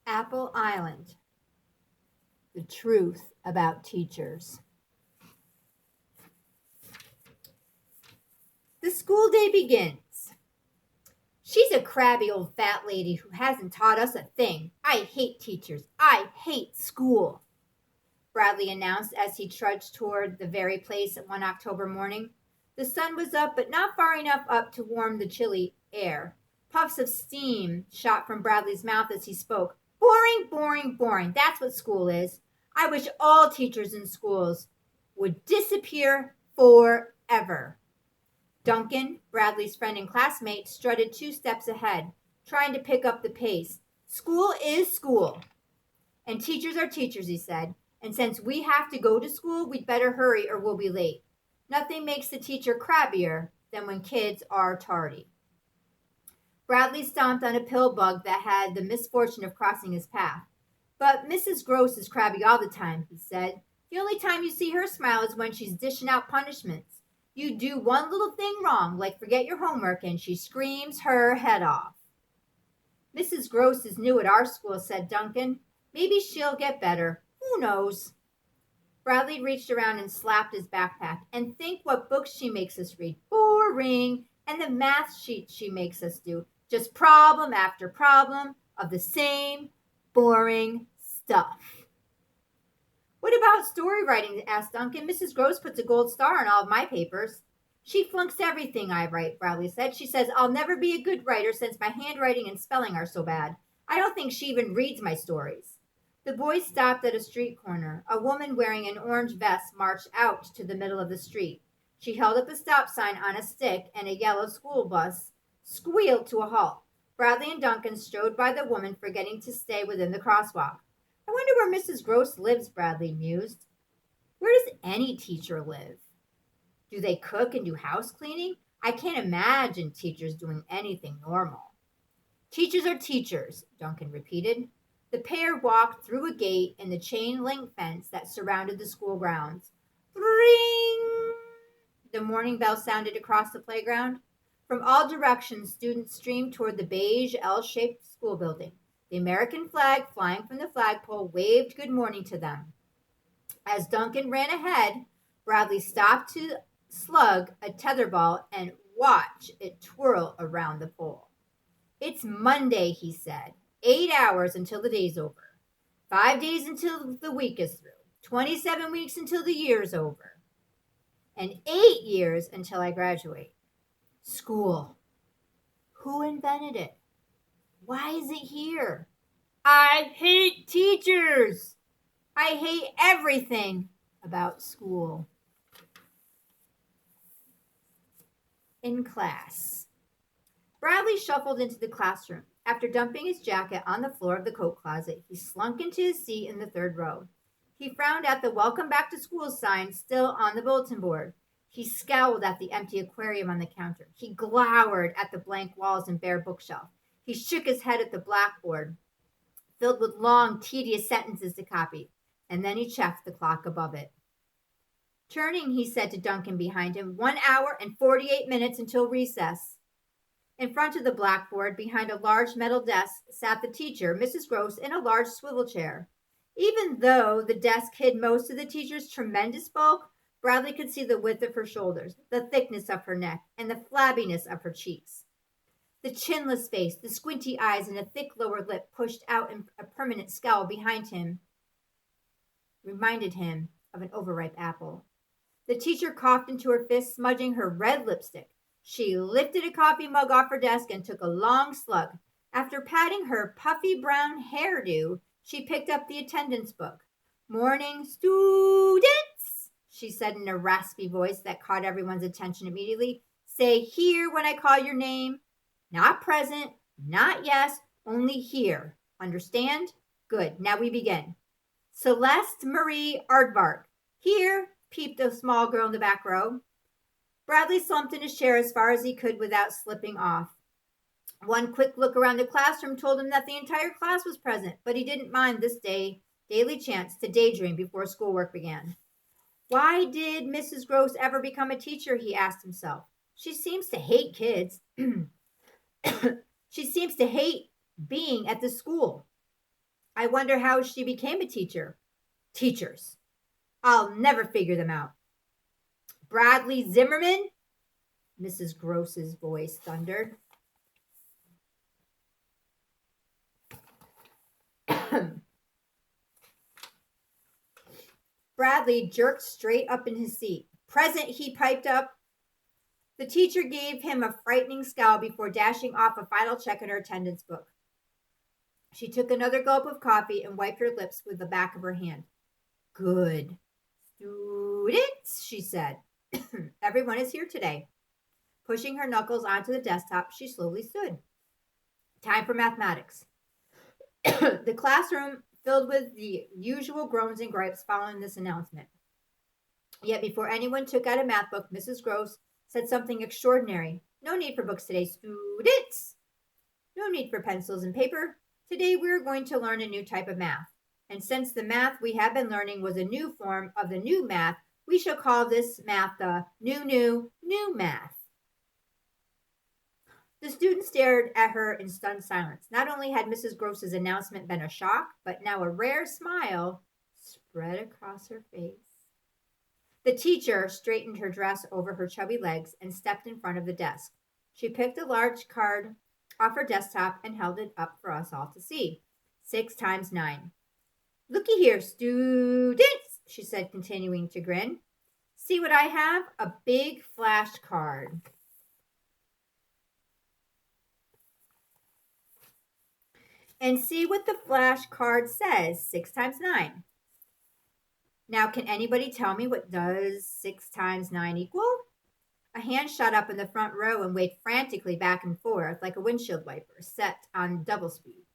Apple Island, the truth about teachers. The school day begins. She's a crabby old fat lady who hasn't taught us a thing. I hate teachers. I hate school, Bradley announced as he trudged toward the very place one October morning. The sun was up, but not far enough up to warm the chilly air. Puffs of steam shot from Bradley's mouth as he spoke. Boring, boring, boring. That's what school is. I wish all teachers in schools would disappear forever. Duncan, Bradley's friend and classmate, strutted 2 steps ahead, trying to pick up the pace. School is school. And teachers are teachers, he said. And since we have to go to school, we'd better hurry or we'll be late. Nothing makes the teacher crabbier than when kids are tardy. Bradley stomped on a pill bug that had the misfortune of crossing his path. But Mrs. Gross is crabby all the time, he said. The only time you see her smile is when she's dishing out punishments. You do one little thing wrong, like forget your homework, and she screams her head off. Mrs. Gross is new at our school, said Duncan. Maybe she'll get better. Who knows? Bradley reached around and slapped his backpack. And think what books she makes us read. Boring. And the math sheets she makes us do. Just problem after problem of the same boring stuff. What about story writing? Asked Duncan. Mrs. Gross puts a gold star on all of my papers. She flunks everything I write, Bradley said. She says I'll never be a good writer since my handwriting and spelling are so bad. I don't think she even reads my stories. The boys stopped at a street corner. A woman wearing an orange vest marched out to the middle of the street. She held up a stop sign on a stick, and a yellow school bus squealed to a halt. Bradley and Duncan strode by the woman, forgetting to stay within the crosswalk. I wonder where Mrs. Gross lives, Bradley mused. Where does any teacher live? Do they cook and do house cleaning? I can't imagine teachers doing anything normal. Teachers are teachers, Duncan repeated. The pair walked through a gate in the chain link fence that surrounded the school grounds. Ring! The morning bell sounded across the playground. From all directions, students streamed toward the beige L-shaped school building. The American flag, flying from the flagpole, waved good morning to them. As Duncan ran ahead, Bradley stopped to slug a tetherball and watch it twirl around the pole. It's Monday, he said. 8 hours until the day's over. 5 days until the week is through. 27 weeks until the year's over. And 8 years until I graduate. School. Who invented it? Why is it here? I hate teachers. I hate everything about school. In class. Bradley shuffled into the classroom. After dumping his jacket on the floor of the coat closet, he slunk into his seat in the third row. He frowned at the Welcome Back to School sign still on the bulletin board. He scowled at the empty aquarium on the counter. He glowered at the blank walls and bare bookshelf. He shook his head at the blackboard, filled with long, tedious sentences to copy, and then he checked the clock above it. Turning, he said to Duncan behind him, 1 hour and 48 minutes until recess. In front of the blackboard, behind a large metal desk, sat the teacher, Mrs. Gross, in a large swivel chair. Even though the desk hid most of the teacher's tremendous bulk, Bradley could see the width of her shoulders, the thickness of her neck, and the flabbiness of her cheeks. The chinless face, the squinty eyes, and a thick lower lip pushed out in a permanent scowl behind him reminded him of an overripe apple. The teacher coughed into her fist, smudging her red lipstick. She lifted a coffee mug off her desk and took a long slug. After patting her puffy brown hairdo, she picked up the attendance book. Morning, students, she said in a raspy voice that caught everyone's attention immediately. Say here when I call your name. Not present, not yes, only here. Understand? Good. Now we begin. Celeste Marie Aardvark. Here, peeped a small girl in the back row. Bradley slumped in his chair as far as he could without slipping off. One quick look around the classroom told him that the entire class was present, but he didn't mind this daily chance to daydream before schoolwork began. Why did Mrs. Gross ever become a teacher, he asked himself. She seems to hate kids. She seems to hate being at the school. I wonder how she became a teacher. Teachers. I'll never figure them out. Bradley Zimmerman? Mrs. Gross's voice thundered. Bradley jerked straight up in his seat. Present, he piped up. The teacher gave him a frightening scowl before dashing off a final check in her attendance book. She took another gulp of coffee and wiped her lips with the back of her hand. Good. Students, she said. Everyone is here today. Pushing her knuckles onto the desktop, she slowly stood. Time for mathematics. The classroom filled with the usual groans and gripes following this announcement. Yet before anyone took out a math book, Mrs. Gross said something extraordinary. No need for books today, students. No need for pencils and paper. Today we're going to learn a new type of math. And since the math we have been learning was a new form of the new math, we shall call this math the new math. The students stared at her in stunned silence. Not only had Mrs. Gross's announcement been a shock, but now a rare smile spread across her face. The teacher straightened her dress over her chubby legs and stepped in front of the desk. She picked a large card off her desktop and held it up for us all to see. 6 times 9. Looky here, students, she said, continuing to grin. See what I have? A big flashcard. And see what the flashcard says, 6 times 9. Now, can anybody tell me what does 6 times 9 equal? A hand shot up in the front row and waved frantically back and forth like a windshield wiper set on double speed.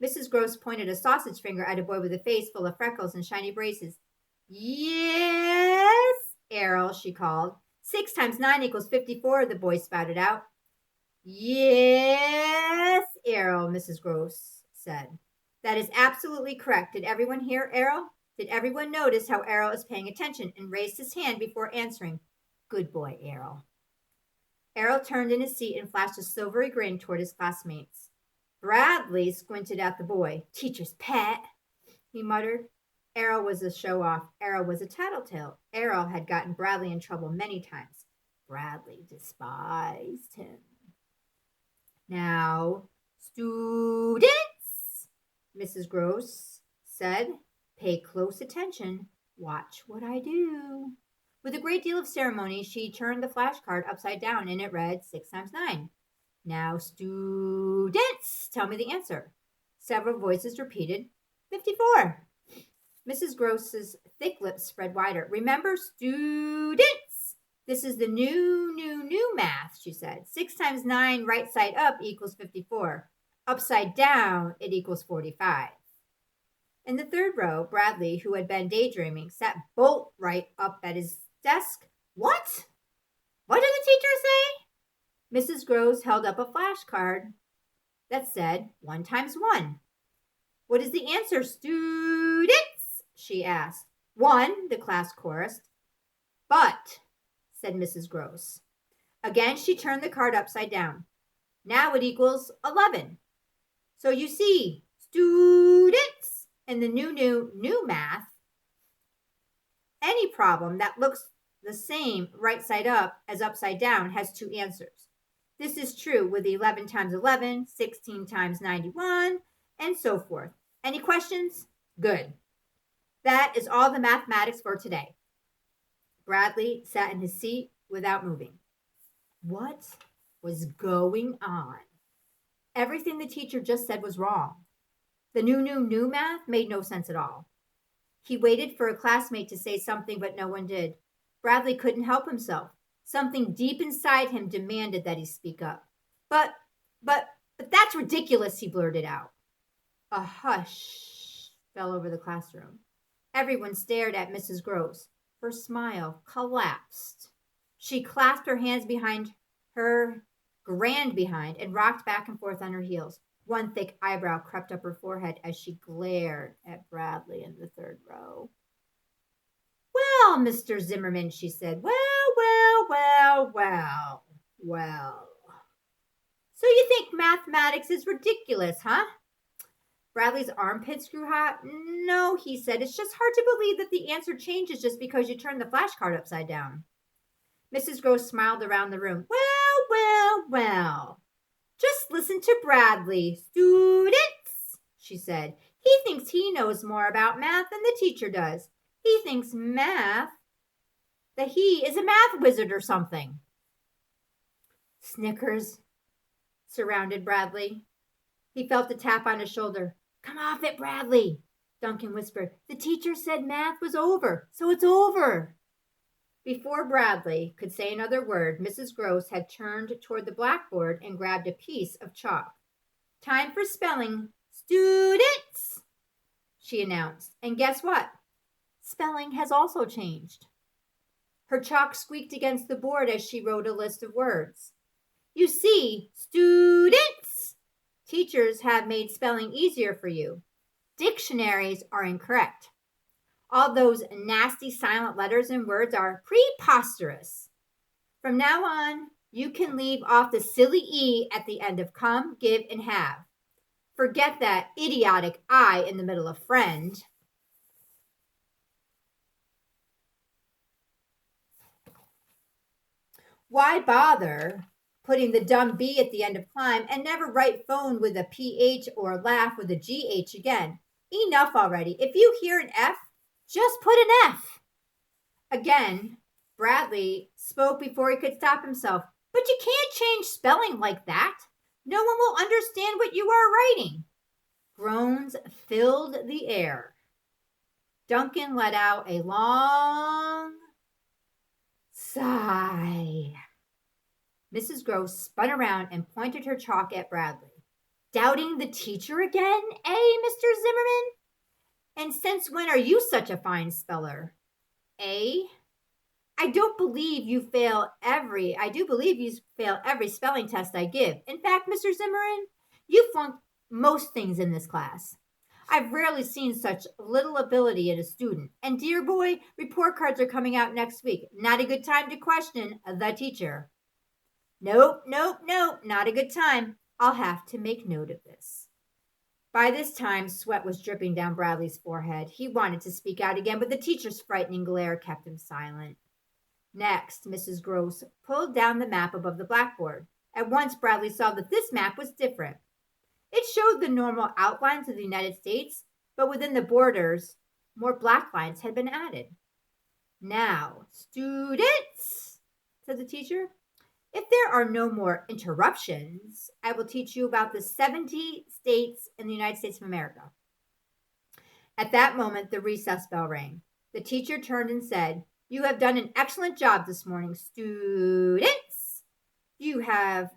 Mrs. Gross pointed a sausage finger at a boy with a face full of freckles and shiny braces. Yes, Errol, she called. 6 times 9 equals 54, the boy spouted out. Yes, Errol, Mrs. Gross said. That is absolutely correct. Did everyone hear Errol? Did everyone notice how Errol is paying attention and raised his hand before answering? Good boy, Errol. Errol turned in his seat and flashed a silvery grin toward his classmates. Bradley squinted at the boy. Teacher's pet, he muttered. Errol was a show-off. Errol was a tattletale. Errol had gotten Bradley in trouble many times. Bradley despised him. Now, students, Mrs. Gross said, pay close attention. Watch what I do. With a great deal of ceremony, she turned the flashcard upside down and it read 6 times 9. Now, students, tell me the answer. Several voices repeated, 54. Mrs. Gross's thick lips spread wider. Remember, students, this is the new math, she said. 6 times 9 right side up equals 54. Upside down, it equals 45. In the third row, Bradley, who had been daydreaming, sat bolt right up at his desk. What? What did the teacher say? Mrs. Gross held up a flashcard that said 1 times 1. What is the answer, students? She asked. 1, the class chorused. But, said Mrs. Gross. Again, she turned the card upside down. Now it equals 11. So you see, students, in the new math, any problem that looks the same right side up as upside down has 2 answers. This is true with 11 times 11, 16 times 91, and so forth. Any questions? Good. That is all the mathematics for today. Bradley sat in his seat without moving. What was going on? Everything the teacher just said was wrong. The new math made no sense at all. He waited for a classmate to say something, but no one did. Bradley couldn't help himself. Something deep inside him demanded that he speak up. But that's ridiculous, he blurted out. A hush fell over the classroom. Everyone stared at Mrs. Gross. Her smile collapsed. She clasped her hands behind her grand behind and rocked back and forth on her heels. One thick eyebrow crept up her forehead as she glared at Bradley in the third row. Well, Mr. Zimmerman, she said. Well. So you think mathematics is ridiculous, huh? Bradley's armpits grew hot. No, he said, it's just hard to believe that the answer changes just because you turn the flashcard upside down. Mrs. Gross smiled around the room. Well. Just listen to Bradley. Students, she said. He thinks he knows more about math than the teacher does. He thinks that he is a math wizard or something. Snickers surrounded Bradley. He felt a tap on his shoulder. Come off it, Bradley, Duncan whispered. The teacher said math was over, so it's over. Before Bradley could say another word, Mrs. Gross had turned toward the blackboard and grabbed a piece of chalk. Time for spelling. Students, she announced. And guess what? Spelling has also changed. Her chalk squeaked against the board as she wrote a list of words. You see, students, teachers have made spelling easier for you. Dictionaries are incorrect. All those nasty silent letters and words are preposterous. From now on, you can leave off the silly E at the end of come, give, and have. Forget that idiotic I in the middle of friend. Why bother putting the dumb B at the end of climb and never write phone with a PH or laugh with a GH again? Enough already. If you hear an F, just put an F. Again, Bradley spoke before he could stop himself. But you can't change spelling like that. No one will understand what you are writing. Groans filled the air. Duncan let out a long sigh. Mrs. Gross spun around and pointed her chalk at Bradley. Doubting the teacher again, eh, Mr. Zimmerman? And since when are you such a fine speller? Eh? I do believe you fail every spelling test I give. In fact, Mr. Zimmerman, you flunk most things in this class. I've rarely seen such little ability in a student. And dear boy, report cards are coming out next week. Not a good time to question the teacher. Nope, not a good time. I'll have to make note of this. By this time, sweat was dripping down Bradley's forehead. He wanted to speak out again, but the teacher's frightening glare kept him silent. Next, Mrs. Gross pulled down the map above the blackboard. At once, Bradley saw that this map was different. It showed the normal outlines of the United States, but within the borders, more black lines had been added. Now, students, said the teacher, if there are no more interruptions, I will teach you about the 70 states in the United States of America. At that moment, the recess bell rang. The teacher turned and said, You have done an excellent job this morning, students. You have,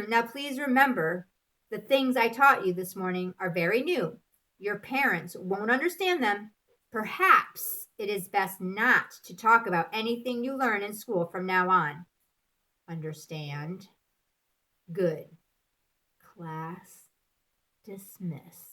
now please remember, the things I taught you this morning are very new. Your parents won't understand them. Perhaps it is best not to talk about anything you learn in school from now on. Understand? Good. Class dismissed.